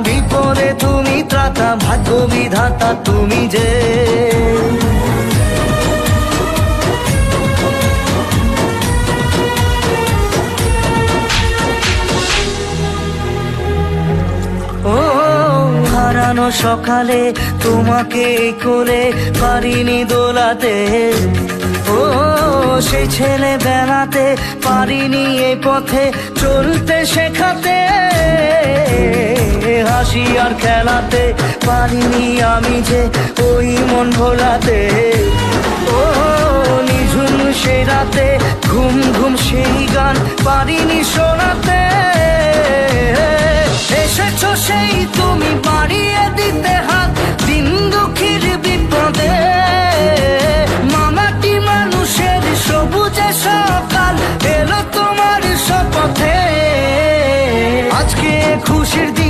বিপদে তুমি ত্রাতা, ভাগ্য বিধাতা তুমি যে। ও হারানো সকালে তোমাকে কোলে পারিনি দোলাতে, ও সেই ছেলে বেড়াতে পারিনি এই পথে চলতে শেখাতে, হাসি আর খেলাতে পারিনি আমি যে ওই মন ভোলাতে, ও নিঝুম সেই রাতে ঘুম ঘুম সেই গান পারিনি শোনাতে। এসেছো সেই তুমি বাড়িয়ে দিতে হাত দিন দুঃখীর বিপদে, মামাটি মানুষের সবুজে সকাল এলো তোমার শপথে। আজকে খুশির দিন